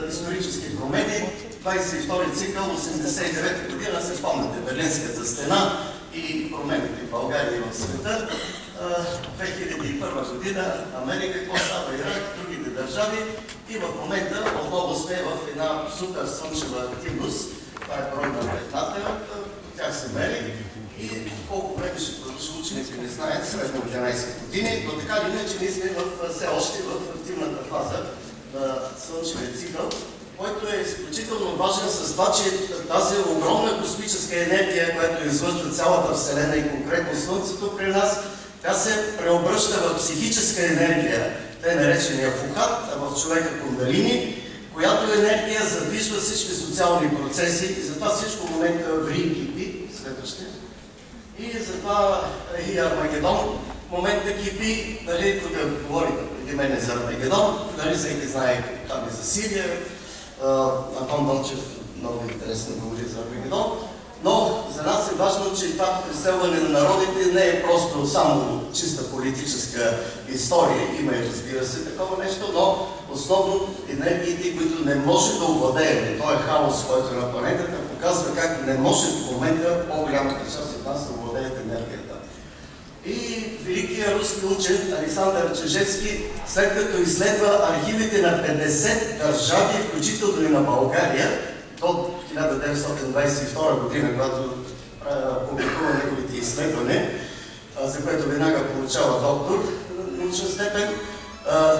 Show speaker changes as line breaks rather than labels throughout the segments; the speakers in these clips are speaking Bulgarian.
исторически промени. 22 цикъл, 89 година, се спомняте, Берлинската стена и промените в България и в света. 2001 година Америка, какво става Ирак, другите държави и в момента отново сме в една супер слънчева активност. Това е брой на плетната, тях се мери и колко време ще продължи учените не знаят, средно 11 години, но така или иначе ние сме все още в активната фаза на слънчевия цикъл, който е изключително важен с това, че тази огромна космическа енергия, която излъчва цялата Вселена и конкретно Слънцето при нас, тя се преобръща в психическа енергия, тъй наречения фухат, а в човека кундалини, която енергия задвижва всички социални процеси и затова всичко в момента ври и кипи, следващия. И затова и Армагедон в момента кипи, нали, тук говорите преди мене за Армагедон, нали, всеки знае там и за Сирия, Антон Дончев много интересно говори за Армагедон, но за нас е важно, че това преселване на народите не е просто само чиста политическа история, има и разбира се такова нещо, но основно енергиите, които не може да овладеем, този хаос, който е на планетата, показва как не може в момента по-голямата част от нас да овладеят енергията. И великият руски учен Александър Чижевски, след като изследва архивите на 50 държави, включително и на България, до 1922 година, когато публикува неговите изследвания, за което веднага получава доктор научна степен,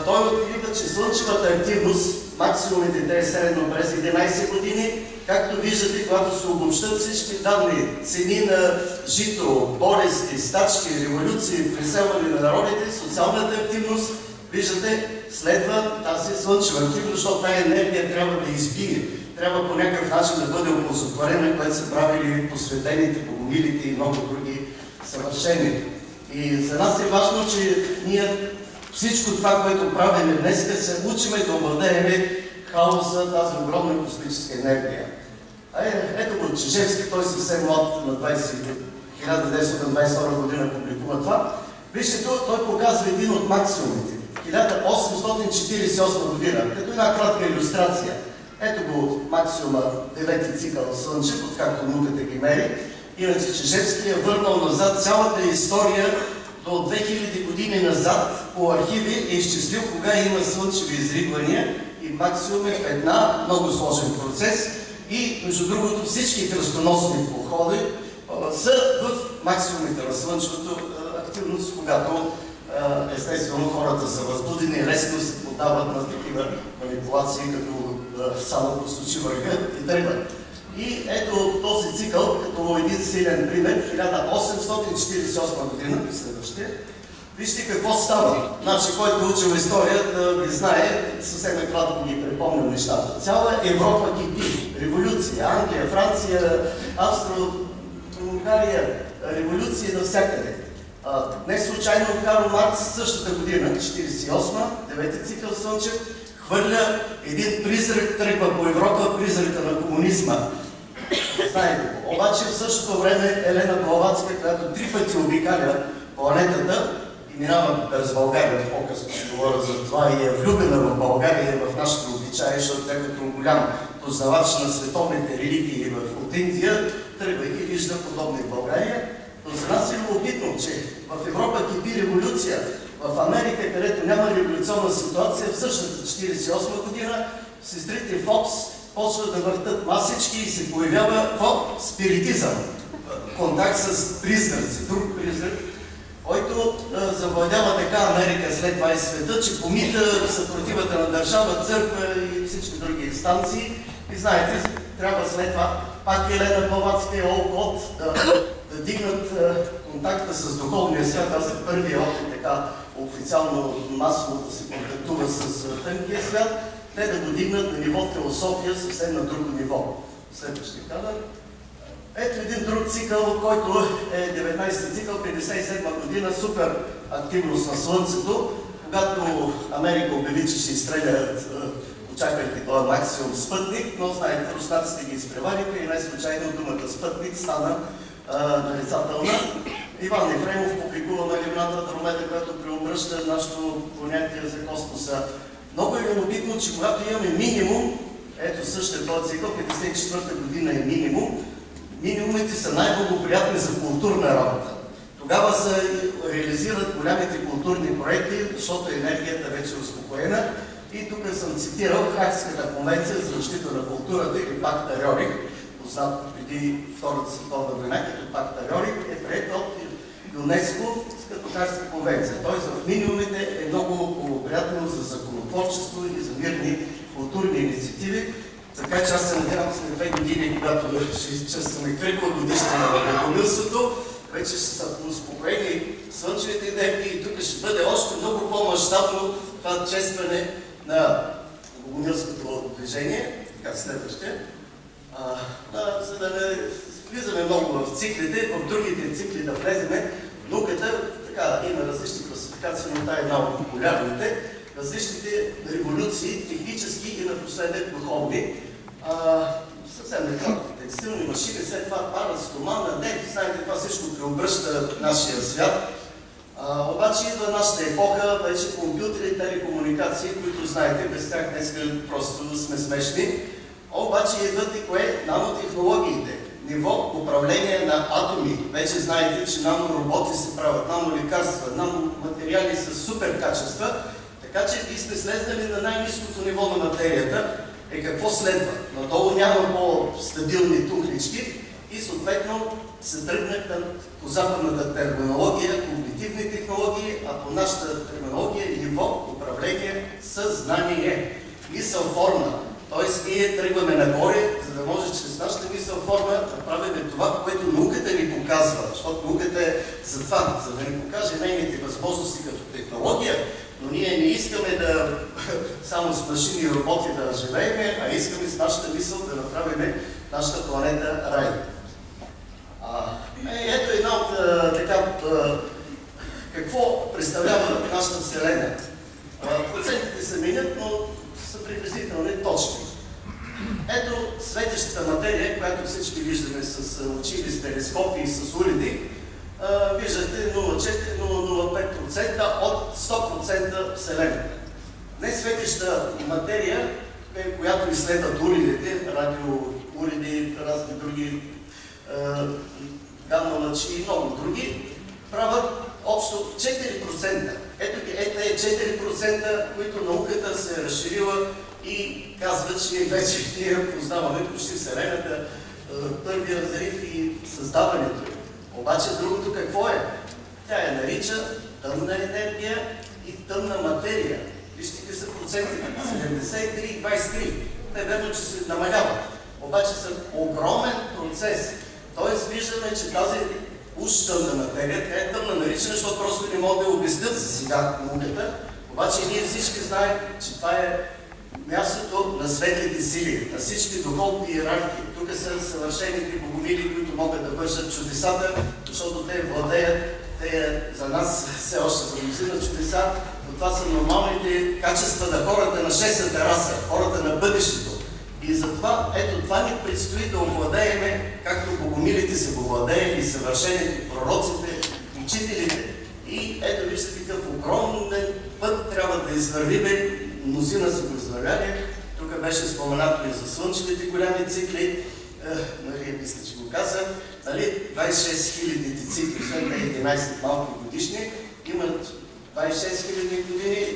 той открива, че слънчевата активност, максимумите те е средно през 11 години, както виждате, когато се обобщат всички данни, цени на жито, болести, стачки, революции, преселване на народите, социалната активност, виждате, следва тази слънчева активност, защото тази енергия трябва да избие, трябва по някакъв начин да бъде оползотворена, което са правили посветените, богомилите и много други съвършени. И за нас е важно, че ние всичко това, което правим днес, се учиме да овладеем хаоса, тази огромна космическа енергия. Ето го Чижевски, той съвсем млад, на 1922 година публикува това. Вижте, той показва един от максимумите. 1848 година, като една кратка илюстрация. Ето го максимума, 9-ти цикъл Слънчев, откакто науката ги мери. Иначе Чижевски е върнал назад цялата история до 2000 години назад по архиви е изчислил кога има слънчеви изригвания и максимум е една много сложен процес. И между другото всички кръстоносни походи са в максимумите на слънчевото активност, когато естествено хората са възбудени, лесно се подават на такива манипулации, като само посочи върха и тръгват. И ето този цикъл, като един силен пример, 1848 година, следващия. Вижте какво става. Значи, който учил история да ги знае, съвсем кратко ги припомням нещата. Цяла Европа кипи. Революция. Англия, Франция, Австро-Унгария, революции навсякъде. Не случайно Карл Маркс същата година, 48-ма, 9-ти цикъл Слънчев, хвърля един призрак, тръгва по Европа, призрака на комунизма. Знаете го. Обаче в същото време Елена Блаватска, която 3 пъти обикаля планетата и минава през България, по-късно ще говоря за това, и е влюбена в България, в нашите обичаи, защото тя като голям познавач на световните религии от Индия, тръгвайки вижда подобни в България. Но за нас е любопитно, че в Европа кипи революция. В Америка, където няма революционна ситуация, в същата 1948 година сестрите Фокс почват да въртат масички и се появява спиритизъм. Контакт с призраци, друг призрак, който завладява така Америка след това и света, че помита съпротивата на държава, църква и всички други инстанции. И знаете, трябва след това пак Елена Блаватска и Олкот да дигнат контакта с духовния свят. Аз е първият опит така официално масово да се контактува с тънкия свят. Те да го дигнат на ниво философия, съвсем на друго ниво. Следващия кадър. Ето един друг цикъл, който е 19-ти цикъл, 57 година, супер активност на Слънцето, когато Америка обяви, че ще изстрелят, очаквайки този максимум спътник, но знаете, руснаците ги изпревариха и най-случайно думата спътник стана нарицателна. Иван Ефремов публикува на Ливната Андромеда, която преобръща нашето понятие за космоса Много е любопитно, че когато имаме минимум, ето същия този цикъл, 54-та година е минимум, минимумите са най-благоприятни за културна работа. Тогава се реализират голямите културни проекти, защото енергията вече е успокоена. И тук съм цитирал Хагската конвенция за защита на културата или Пакта Рьорих, познат преди Втората световна война, като Пакта Рьорих, е приет от ЮНЕСКО като Хагска конвенция. Тоест в минимумите е много благоприятно за законотворчество и за мирни културни инициативи. Така че аз се надявам след 2 години, когато ще честваме кръгла годишна на богомилството, вече ще са успокоени слънчевите енергии и тук ще бъде още много по-мащабно това честване на богомилското движение, така следващия. За да не влизаме много в циклите, в другите цикли да влеземе, науката така, има различни класификации, но това е една от популярните, различните революции, технически и напоследък духовни. Съвсем накратко, текстилни машини, след това пара, стомана, не, знаете, това всичко преобръща нашия свят. Обаче идва нашата епоха, вече компютри, телекомуникации, които знаете, без тях днес просто сме смешни. Обаче идват и кое? Нанотехнологиите. Ниво управление на атоми. Вече знаете, че нанороботи се правят, нанолекарства, наноматериали с супер качества. Така че и сме слезнали на най-ниското ниво на материята. Какво следва? Надолу няма по-стабилни тухлички и съответно се тръгнат по западната терминология, когнитивни технологии, а по нашата терминология ниво управление съзнание. Мисъл форма. Тоест ние тръгваме нагоре, за да може чрез нашата мисъл форма да правим това, което науката ни показва. Защото науката е за това, за да ни покаже нейните възможности като технология, но ние не искаме да само с машини и роботи да живеем, а искаме с нашата мисъл да направим нашата планета рай. Ето една от така, какво представлява нашата Вселена. Процентите се минят, но са приблизителни точни. Ето светещата материя, която всички виждаме с очи или с телескопи и с уреди. Виждате 0,4-0,05% от 100% Вселената. Не светеща материя, която изследват уредите, радиоуреди, разни други гамма лъчи и много други, правят общо 4%. Ето е 4%, които науката се е разширила и казва, че вече ние познаваме почти Вселената, първия взрив и създаването. Обаче другото какво е? Тя я нарича тъмна енергия и тъмна материя. Вижте какви са процентите. 73 и 23. Те верно, че се намаляват. Обаче са огромен процес. Тоест виждаме, че тази уж тъмна материя, тя е тъмна наричана, защото просто не могат да я обяснят за сега науката. Обаче ние всички знаем, че това е мястото на светлите сили, на всички духовни иерархии. Тук са съвършените богомили, които могат да вършат чудесата, защото те владеят, те за нас все още са мнозина чудеса, но това са нормалните качества на хората на шестата раса, хората на бъдещето. И затова, ето това ни предстои да овладееме, както богомилите са го владеели, съвършените, пророците, учителите. И ето виждате какъв огромен път трябва да извървиме, мнозина са го извървяли. Тук беше споменато и за слънчевите голями цикли, Мария мисля, че го каза, 26 000 цикли, след 11 малки годишни, имат 26 000 години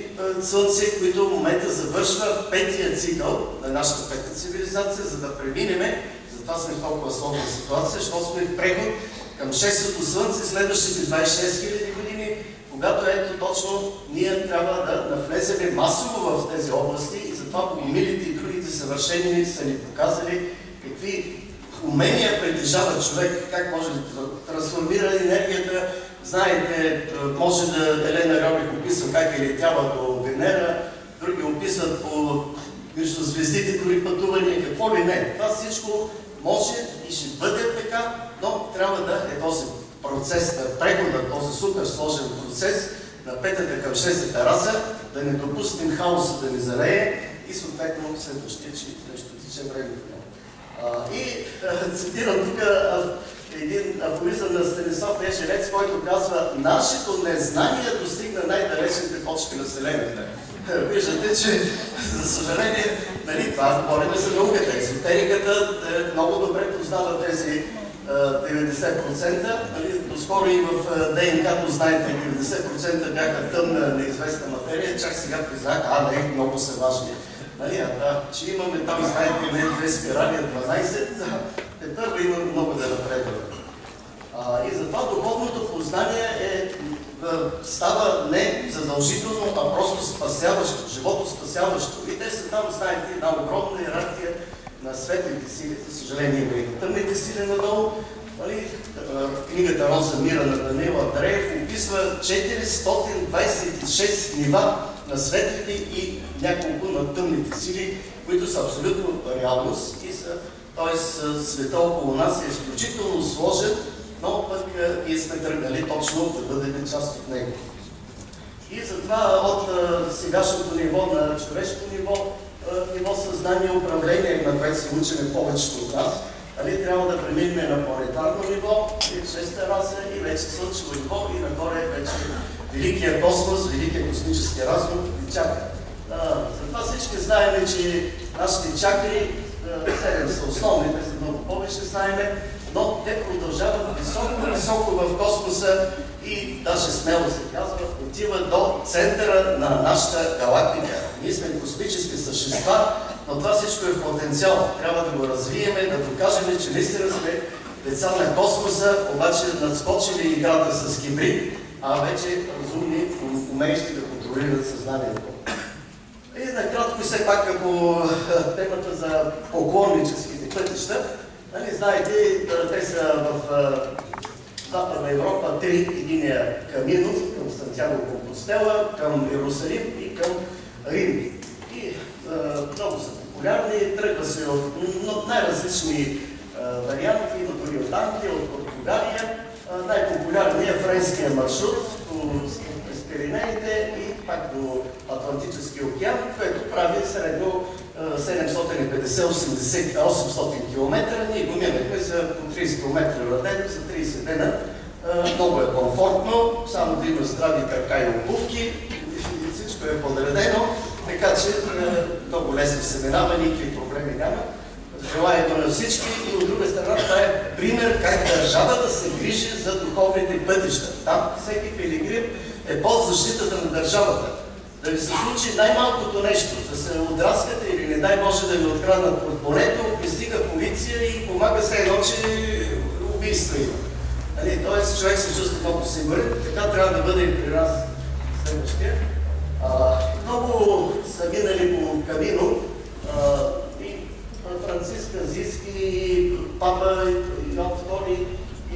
Слънце, които в момента завършва петия цикъл на нашата пета цивилизация, за да преминеме, затова сме в толкова сложна ситуация, защото сме в преход към шестото Слънце следващите 26 000 години, когато ето точно ние трябва да навлеземе масово в тези области и затова богомилите и другите съвършени са ни показали какви умения притежава човек, как може да трансформира енергията. Знаете, може да Елена Рьорих описва как е летяла до Венера, други описват по между звездите, дори пътувания, какво ли не. Това всичко може и ще бъде така, но трябва да е този процес на прехода, този супер сложен процес на петата към шестата раса, да не допустим хаоса да ни залее и съответно следващия, че нещо тича времето. И цитирам тук един афоризъм на Станислав Ежелец, който казва: нашето незнание достигна най-далечните точки на Вселената. Виждате, че, за съжаление, нали, това говорим за науката. Езотериката много добре познава тези 90%. Нали, доскоро и в ДНК-то, знаете, 90% бяха тъмна, неизвестна материя, чак сега признаха, не, много са важни. Нали, че имаме там, знаете, не 2 спирали, 12, първо има много да напредваме. И затова духовното познание става не задължително, а просто спасяващо, живото спасяващо. И те са там, знаете, една огромна иерархия на светлите сили, за съжаление има и тъмните сили надолу. Книгата Роза мира на Даниил Андреев описва 426 нива на светлите и няколко на тъмните сили, които са абсолютно реалност и са, т.е. света около нас е изключително сложен, но пък ние сме тръгнали точно да бъдем част от него. И затова от сегашното ниво на човешко ниво съзнание, управление, на което се учим повечето от нас, трябва да преминем на планетарно ниво, шеста раса и вече слънчево ниво и нагоре вече великия космос, великия космически разум и чакра. Затова всички знаем, че нашите чакри, 7 са основни, те са много повече знаеме, но те продължават високо в космоса и даже смело се казва, отива до центъра на нашата галактика. Ние сме космически същества, но това всичко е в потенциал. Трябва да го развиеме, да докажем, че наистина сме деца на космоса, обаче надскочили играта с кибрид, а вече разумни, умеещи да контролират съзнанието. И накратко все пак по темата за поклонническите пътища. Знаете, те са в Западна Европа 3 единия камино към Сантьяго Компостела, към Иерусалим и към Рим. И много са популярни, тръгва се от най-различни варианти, но дори от Англия, от Португалия. Най-популярният е френския маршрут през Пиренеите и пак до Атлантическия океан, което прави средно 750-800 км. Ние го минахме за по 30 км на ден, за 30 дена. Много е комфортно, само да има здрави крака и обувки, всичко е подредено, така че много лесно се минава, никакви проблеми няма. Желанието на всички и от друга страна това е пример как държавата се грижи за духовните пътища. Там всеки пилигрим е под защитата на държавата. Да ви се случи най-малкото нещо, да се отраскате или не дай Боже да ви откраднат портмонето, пристига полиция и помага се едно, че убийство има. Тоест човек се чувства много сигурен, така трябва да бъде и при нас следващия. Много са минали по камино и Франциск Азийски, папа Йоан II,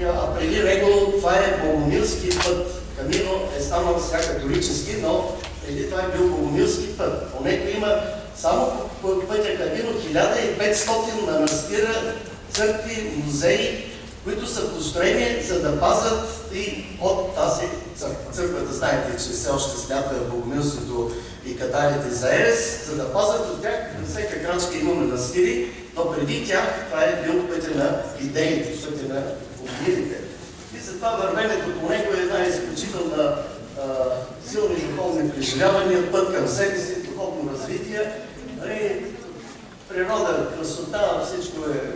а преди него това е Богомилски път. Камино е станал сега католически, но преди това е бил Богомилски път. По него има само по пътя Камино 1500 манастира, църкви, музеи, които са построени, за да пазят и от тази църква. Църквата, знаете, че все още смята Богомилството и катарите за ерес, за да пазят от тях. На всяка крачка има манастири, но преди тях това е бил пътя на идеите, пътя на умирите. И затова вървенето по него е една изключителна силни духовни преживявания, път към себе си, духовно развитие. Природа, красота, всичко е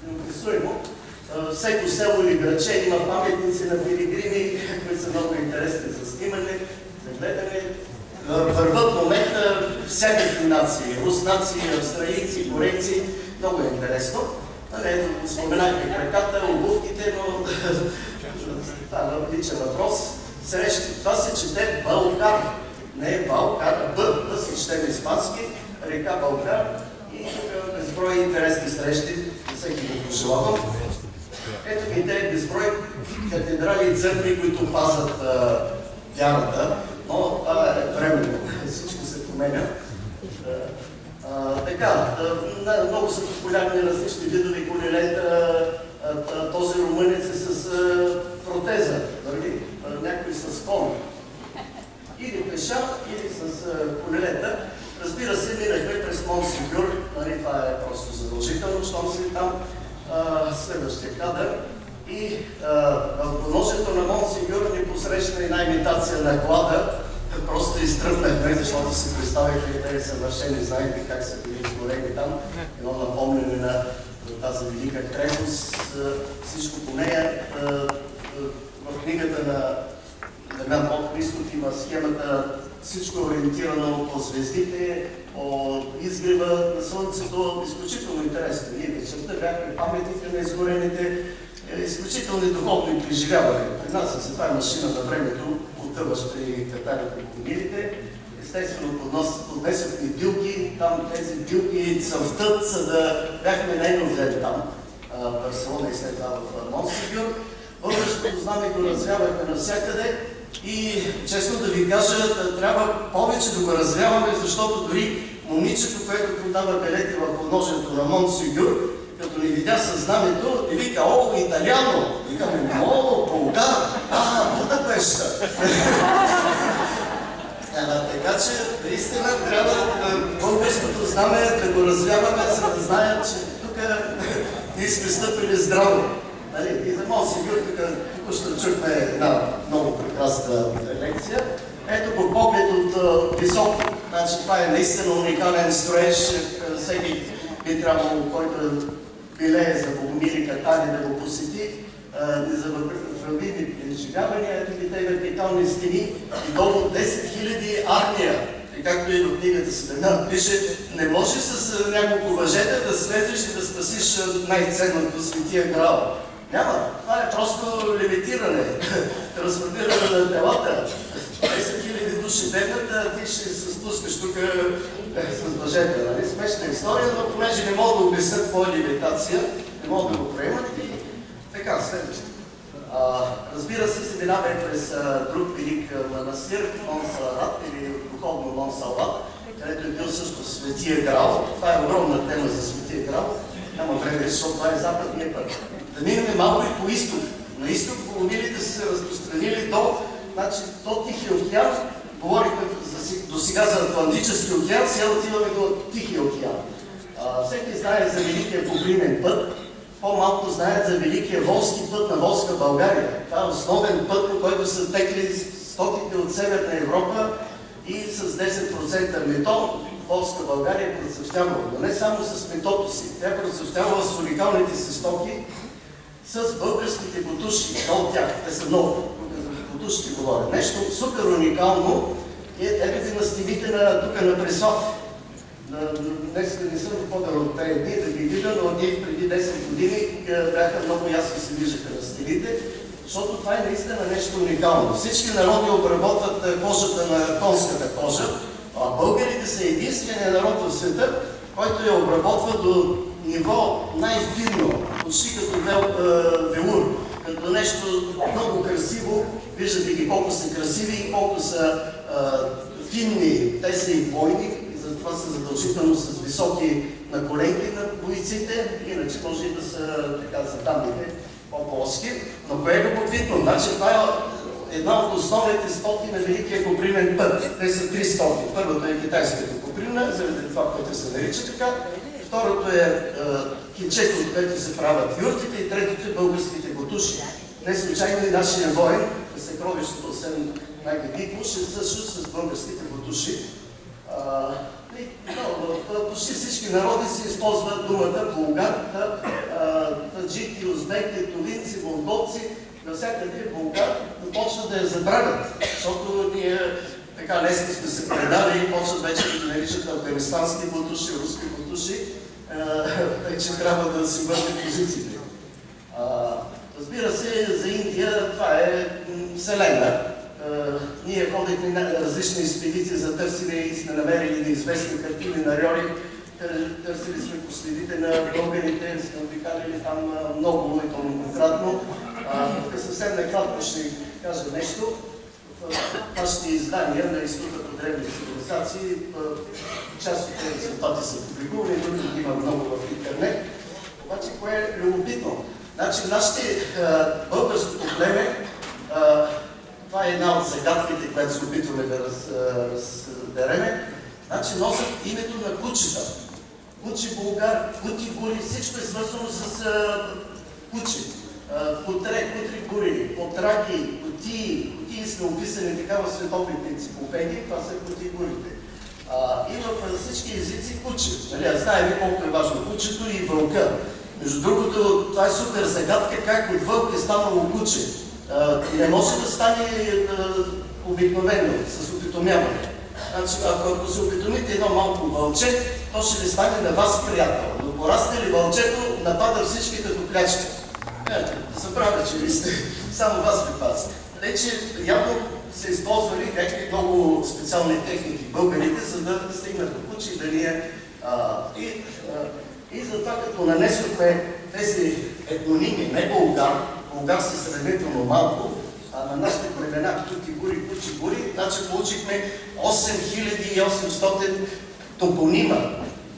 неописуемо. Всеко село или градче има паметници на пилигрими, които са много интересни за снимане, за гледане. Върват в момента всякакви нации, руснаци, австралийци, корейци. Много е интересно. Споменахме краката, обувките, но това е личен въпрос. Срещи. Това се чете Балкар. Не е Балкар, Б се чете на испански, река Балкар и безброй интересни срещи, всеки го пожелавам. Ето ги те безброй катедрали и църкви, които пазят вярата, но това е временно. Всичко се променя. Така, много са популярни различни видови колелета. Този румънец е с протеза, някой с кон. Или пеша, или с колелета. Разбира се, минахме през Монсигюр, това е просто задължително, щом си там. Следващия кадър. И в подножието на Монсигюр ни посрещна една имитация на клада, просто изтръпнахме, защото си представихме тези съвършени, знаете как са били изгорени там. Едно напомняне на тази велика крепост. Всичко по нея. В книгата на Дамян Попхристов има схемата, всичко е ориентирано по звездите, по изгрева на Слънцето. Изключително интересно. Ние вечерта бяхме паметника на изгорените, изключителни духовни преживявания. Принася се, това е машина на времето, потъваща и катарите по милите. Естествено, поднесохме билки, там тези билки цъфтат, за да бяхме нейно ден там, в Барселона и след това в Монсегюр. Българското знаме го развявахме навсякъде и, честно да ви кажа, трябва повече да го развяваме, защото дори момичето, което продава билети в подножието на Монсегюр, като ни видя със знамето, и вика: "О, италиано!" Викаме: "О, българ! Будапешта!" Така че, наистина, трябва българското знаме да го развяваме, за да знаят, че тук ние сме стъпили здраво. И за Монсегюр, току-що чухме една много прекрасна лекция. Ето го поглед от високо. Значи, това е наистина уникален строеж. Всеки би трябвало, който билее за Богомили Катани, да го посети. За вървими преживявания, ето ги те вертикални стени и долу 10 000 армия. И както и в книгата си Дамян пише, не може с няколко въжета да слезеш и да спасиш най-ценното Светия Граал. Няма. Това е просто левитиране, трансформиране на телата. 10 000 души бегнат, а ти ще се спускаш тук с въжета. Нали? Смешна история, но понеже не мога да обяснят какво е левитация, не мога да го приемат и така, следващо. Разбира се, се минава през друг велик манастир, Монсалат или духовно Монсалат, където е бил също Светия Граал. Това е огромна тема за Светия Граал. Няма време, защото това е западния път. Да минем малко и по изток. На изток Богомилите са се разпространили до Тихия океан. Говорихме до сега за Атлантически океан, сега отиваме до Тихия океан. Всеки знае за Великия Копринен път. По-малко знаят за Великия Волски път на Волска България. Това е основен път, по който са текли стоките от Северна Европа и с 10% мето Волска България е процъфтявала. Но не само с метото си. Тя е процъфтявала с уникалните си стоки, с българските бутуши. Много от тях. Те са много. За бутушки говоря. Нещо супер уникално е ето на стените тук на Преслав. Днес не съм ходил от тези дни да ги видя, но ние преди 10 години бяха много ясно се виждаха на стените, защото това е наистина нещо уникално. Всички народи обработват кожата на конската кожа, а българите са единственият народ в света, който я обработва до ниво най-финно, почти като велур, като нещо много красиво. Виждате ги колко са красиви и колко са финни. Те са и бойни. Това са задължително с високи наколенки на бойците, иначе може и да са така за данните по-плоски. Но кое е любопитно? Значи това е една от основните стоки на Великия Копринен път. Те са три стоки. Първото е китайската коприна, заради това, което се нарича така. Второто е кичето, от което се правят юртите, и третото е българските бутуши. Не случайно и нашия воин, съкровището, освен най-велико, ще също с българските бутуши. Почти всички народи се използват думата булгар, таджики, узбеки, тувинци, монголци, навсякъде булгар, но почват да я забравят, защото ние така лесно сме се предали и почват вече да ги наричат афганистански бутуши, руски бутуши, вече трябва да си върнем позициите. Разбира се, за Индия това е вселена. Ние ходихме на различни експедиции за търсене и сме намерили неизвестни картини на Рьорик. Търсили сме по следите на българите, сме обикалили там много и многократно. Съвсем накратко ще кажа нещо. В нашите издания на Института по древни цивилизации част от тези резултати са публикувани, други има много в интернет. Обаче, кое е любопитно? Значи, нашите българското племе, това е една от загадките, която се опитваме да разбереме. Значи носят името на кучета. Кучи, булгар, кути, гули, всичко е свързано с кучи. Кутригури, Потраги, Кутии сме описани така в световните енциклопедии, това са Кутигурите. И във всички езици куче. Нали, знаем колко е важно кучето и вълка. Между другото, това е супер загадка, как от вълк е станало куче. Не може да стане обикновено, с опитомяване. Значи, ако се опитомите едно малко вълче, то ще ви стане на вас приятел. Но порасне ли вълчето, напада всички като клячка. Да се прави, че ви сте, само вас ви пази. Вече явно са използвали някакви много специални техники българите, за да стигнат до куче и да ни е... И затова, като нанесохме тези етноними, не Болгар са сравнително малко, на нашите племена Кутигури, Кучигури, значи получихме 8800 топонима.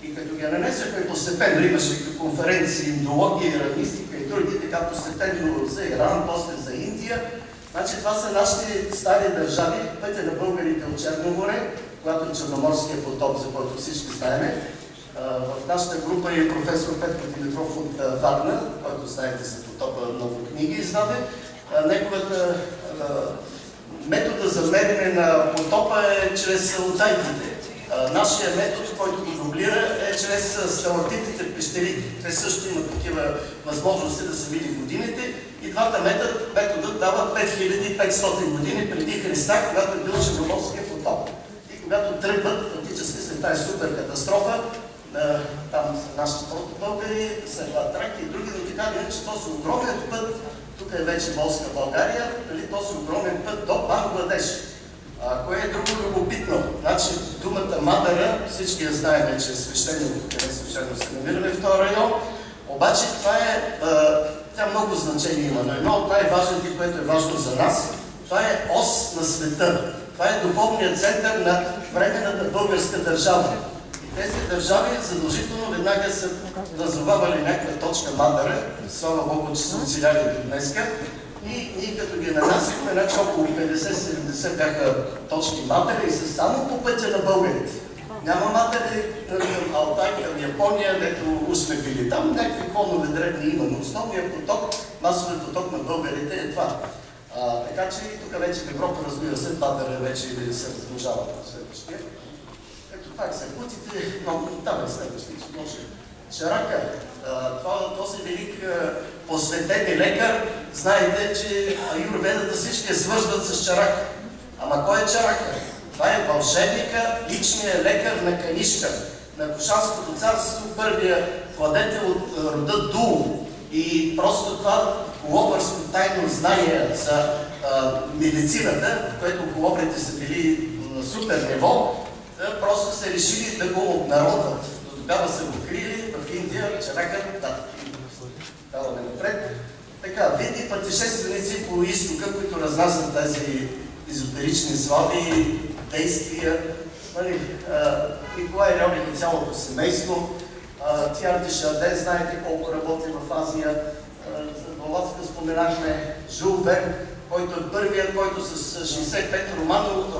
И като ги нанесохме постепенно, имаше конференции, индология, равнистика и други, така постепенно за Иран, после за Индия. Значи това са нашите стари държави, пътя на българите от Черно море, когато е Черноморския потоп, за който всички знаем. В нашата група е професор Петко Димитров от Варна, който знаете за потопа, много книги издаде. Неговата метода за мерене на потопа е чрез лутайтите. Нашия метод, който го дублира, е чрез сталактитите в пещерите. Те също имат такива възможности да се види годините. И двата метода дава 5500 години преди Христа, когато е бил Черноморския потоп. И когато тръгват, фактически след тази супер катастрофа, там са нашите българи, след това Траки и други, но така не, че този огромен път, тук е вече Волска България, този огромен път до Бангладеш. Кое е друго любопитно? Значи думата Мадара, всички я знаем, че е свещено, къде случайно се намираме в този район, обаче това е, тя много значение има, но едно от най-важните, което е важно за нас, това е ос на света. Това е духовният център на временната българска държава. Тези държави задължително веднага са назовавали някаква точка Мадара, слава Богу, че са оцеляли до днеска. И ние като ги нанасихме, значи около 50-70 бяха точки Мадара и са само по пътя на българите. Няма Мадара към Алтай, към Япония, дето уж сме били там, някакви клонове древни има, но основният поток, масовият поток на българите е това. Така че и тук вече в Европа, разбира се, Мадара вече се размножава на следващия. Пак са кутите, много там е следващия, че може. Чарака, този велик посветен лекар, знаете, че аюрведата всички я свързват с чарака. Ама кой е чарака? Това е вълшебника, личният лекар на Канишка, на Кошанското царство, първия владетел от рода Дул. И просто това колобърско тайно знание за медицината, в което колобрите са били на супер ниво, просто са решили да го обнародват. До тогава са го крили в Индия, чарака, даваме напред. Така, видни пътешественици по изтока, които разнасят тези езотерични слави, действия. Николай Рьобих и цялото семейство. Тяр Дешарден, знаете колко работи в Азия. За Блаватска споменахме Жул Верн, който е първият, който с 65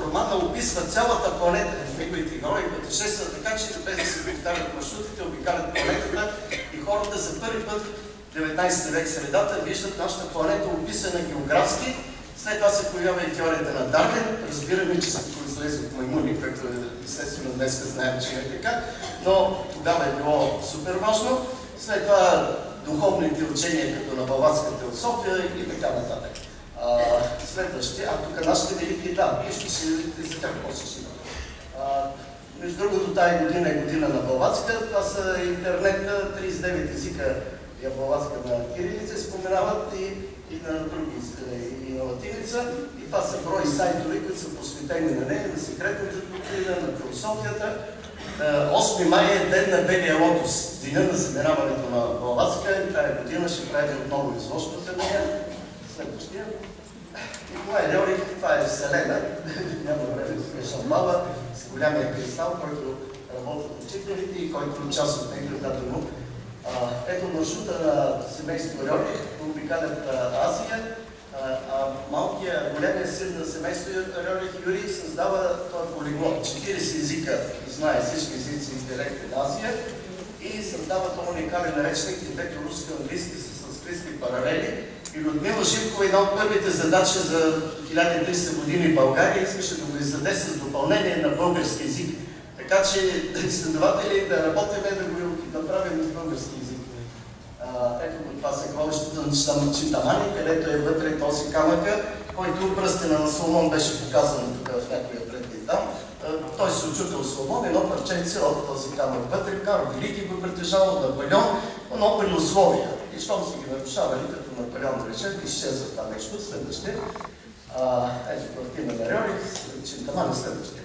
романа описва цялата планета. Неговите герои пътешестват така, че без да се повтарят маршрутите, обикалят планетата и хората за първи път в 19 век средата виждат нашата планета описана географски. След това се появява и теорията на Дарвин. Разбираме, че се произлезе от маймуни, което естествено днес знаем, че е така, но тогава е било супер важно. След това духовните учения, като на Блаватската от София и така нататък. Следващия, тук нашите велики, да, ще си видите за тях после ще има. Между другото, тази година е година на Блаватска, това са интернет, 39 езика и Блаватска на кирилица споменават и на други, и на латиница. И това са брои сайтове, които са посветени на нея, на секретната доктрина, на философията. 8 май е ден на Белия лотос, деня на събираването на Блаватска. Тая година ще правим отново изложбата на нея. Следващия. Николай Рьобих, това е Вселена, няма време, тук е Шамбала, с голямия кристал, който работят учителите и който част от него е дадено. Ето маршрута на семейство Рьобих, обикалят Азия, големия син на семейство Рьобих Юрий създава този полиглот. 40 езика, знае всички езици и диалекти на Азия и създава този уникален речник, тибето-руски, английски с санскритски паралели. И Людмила Живкова, една от първите задачи за 1300 години в България, искаше да го издаде с допълнение на български език. Така че изследователи да работим, да го направим с български език. Ето го, това са гробищата на Чинтамани, където е вътре този камъка, който пръстена на Соломон беше показан тук в някоя предвид там. Той се очутил Соломон, едно парченце от този камък вътре, Карл Велики го притежавал, Наполеон, но при условия. И щом си ги нарушавали, като Наполеон да рече, изчезва това нещо, следващия. Ето картина на Рьорих, Чинтамани следващия.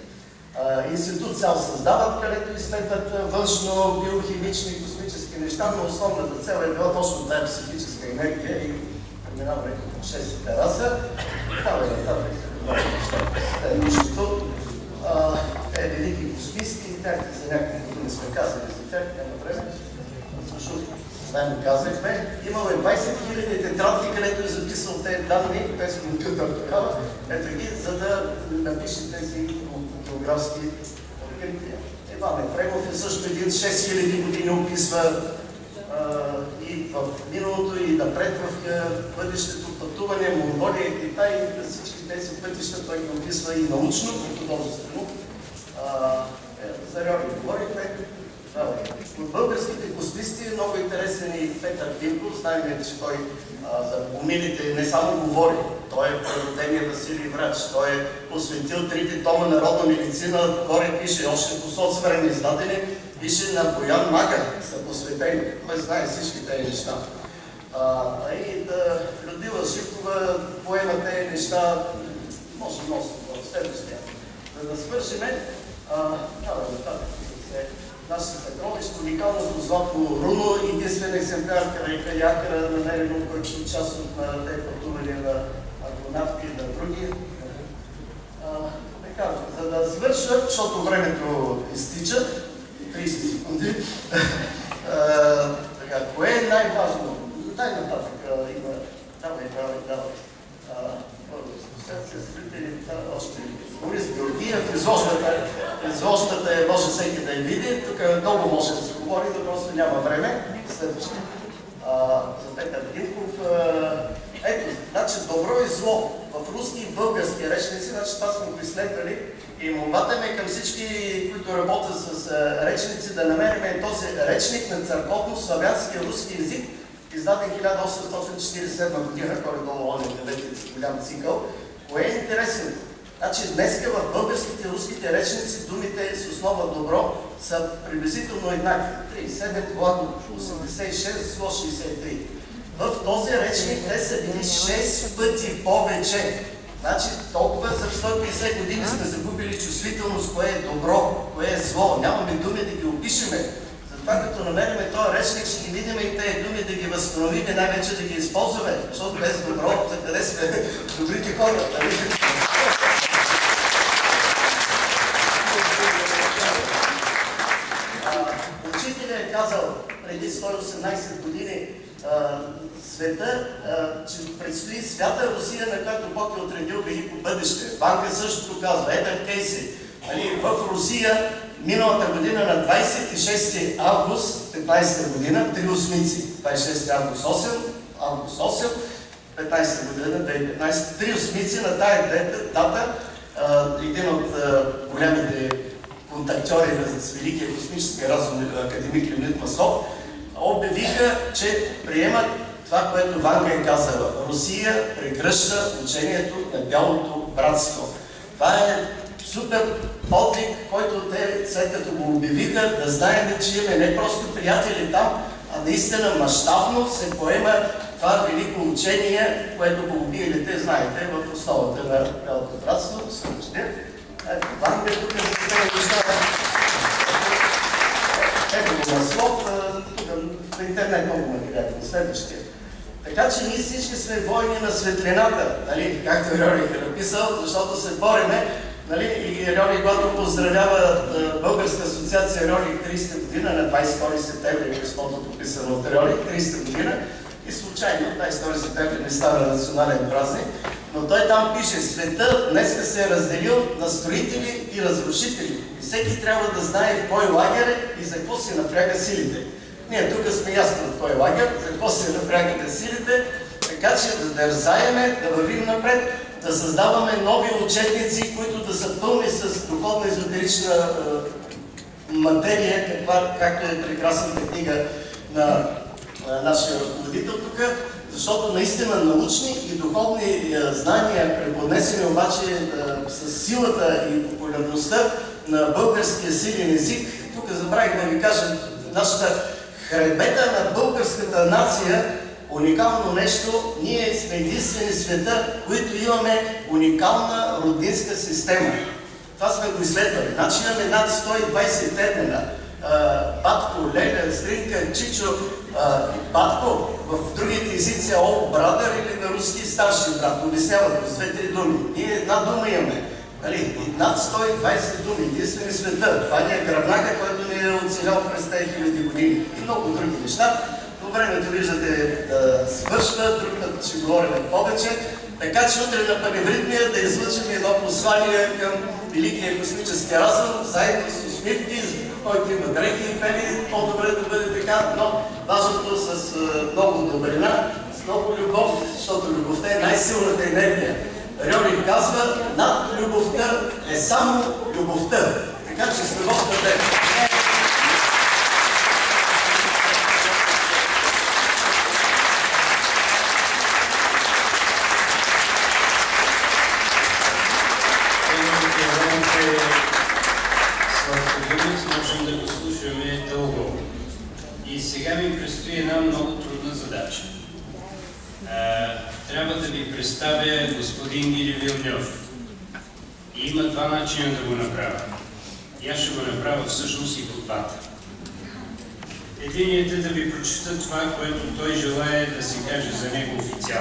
Институт цял създават, където изследват външно, биохимични, космически неща, но основната цел е била точно тая психическа енергия и преминаваме към 6 тераса. Това е нататък, следващото. Те велики космисти, за някакви години сме казали за тях, няма време. Защото заедно казахме, имаме 20 000 тетрадки, където е записал тези данни, без компютър тогава, ето ги, за да напише тези географски открития. Иван Ефремов е също един 6000 години описва и в миналото, и напред в бъдещето, пътуване, Монголия, Китай, всички тези пътища той ги описва и научно, и художествено. За Рьорих говорихме. От българските космисти е много интересен и Петър Динков. Знаем, че той за помилите не само говори, той е природения Василий Врач, той е посветил 3 тома народна медицина, горе пише, още по соцвреме издадени, пише на Боян Мага, са посветени. Той знае всички тези неща. И Людмила Живкова поема тези неща, може носи в следващия. За да свършиме, нашето съкровище, уникалното златно руно, единствен екземпляр край якъра, намерено, който е част от тези пътувания на аргонавти и на други. За да свърша, защото времето изтича, 30 секунди, кое е най-важно? Дай нататък има, давай. Още Борис Георгиев, изложбата може всеки да я види, тук много може да се говори, но просто няма време. Следващия. За Петър Динков. Ето, значи добро и зло в руски и български речници, значи това сме го изследвали и молбата ми към всички, които работят с речници, да намерим този речник на църковно-славянския руски език, издаден 1847 година, горе-долу он е 9 голям цикъл. Кое е интересно? Значи днеска в българските и руските речници думите с основа добро са приблизително еднакви. 37, благо 86, зло 63. В този речник те са били 6 пъти повече. Значи толкова за 150 години сме загубили чувствителност, кое е добро, кое е зло. Нямаме думи да ги опишеме. Затова като намерим този речник, ще ги видим и тези думи да ги възстановим и най-вече да ги използваме. Защото без добро, за къде сме добрите хора. Учителя е казал преди 118 години света, че предстои свята Русия, на която Бог е отредил велико бъдеще. Банка също казва, Едър Кейси. В Русия миналата година на 26 август 15 година, 3 осмици, 26 август 8, август 8, 15 година, 2015, 3 осмици на тая дата, един от големите контактьори с Великия космически разум, академик Леонид Маслов, обявиха, че приемат това, което Ванга е казала. Русия прегръща учението на бялото братство. Това е супер подвиг, който те, след като го обявиха, да знаем, че имаме не просто приятели там, а наистина мащабно се поема това велико учение, което по убиелите, знаете, в основата на бялото братство. Ето, Ванга тук за тези неща. Ето го Маслов, тук в интернет много материали, следващия. Така че ние всички сме войни на светлината, нали, както Рьорих е написал, защото се бориме. И Рьорих, когато поздравява Българска асоциация Рьорих 30 година на 22 септември, господното подписано от Рьорих 30 година, и случайно 22 септември не става национален празник, но той там пише: света днеска се е разделил на строители и разрушители. И всеки трябва да знае в кой лагер е и за какво се напряга силите. Ние тук сме ясно в кой лагер, за какво се напрягате силите. Така че да дързаеме, да вървим напред, да създаваме нови учебници, които да са пълни с духовна езотерична материя, както е прекрасната книга на нашия ръководител тук, защото наистина научни и духовни знания, преподнесени обаче с силата и популярността на българския силен език. Тук забравих да ви кажа, нашата хребета на българската нация, уникално нещо, ние сме единствени в света, които имаме уникална роднинска система. Това сме го изследвали. Значи имаме над 120 термина. Батко, леля, стринка, чичо, батко, в другите езици ол, брадър или на руски старши брат. Обясняват с 2-3 думи. Ние една дума имаме. Над 120 думи, единствени в света. Това ни е гръбнака, който ни е оцелял през тези хиляди години. И много други неща. Но времето виждате да свършва, друг път ще говорим повече. Така че утре на Паневритмия да излъчим едно послание към великия космически разум, заедно с усмивки, който има дрехи и пели, по-добре да бъде така, но важното с много добрина, с много любов, защото любовта е най-силната енергия. Рьорик казва, над любовта е само любовта. Така че с любов да ден.
Можем да го слушаме дълго. И сега ми предстои една много трудна задача. Трябва да ви представя господин Гили Вилньов. И има два начина да го направя. И аз ще го направя всъщност и по двата. Единият е да ви прочита това, което той желае да си каже за него официално.